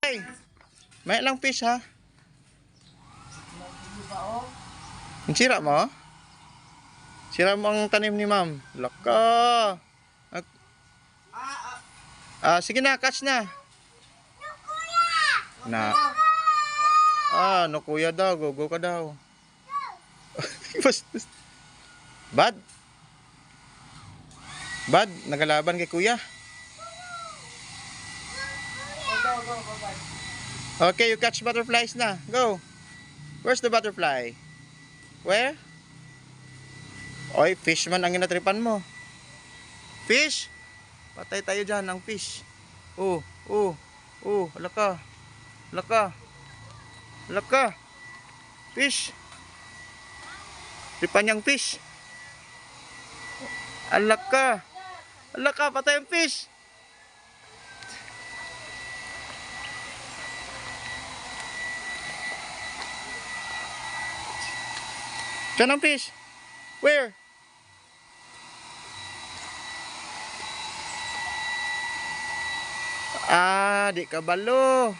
Ay, may lang fish ha. Ang sira mo? Sira mo ang tanim ni ma'am. Laka. Sige na, catch na. Na. No kuya daw, go ka daw. Bad? Bad, nagalaban kay kuya. Okay, you catch butterflies na. Go. Where's the butterfly? Where? Oy, fish man ang inatripan mo. Fish? Patay tayo dyan ng fish. Alaka. Alaka. Alaka. Fish. Tripan niyang fish. Alaka. Alaka, patay ang fish. Diyan ang fish. Where? Di ka balo.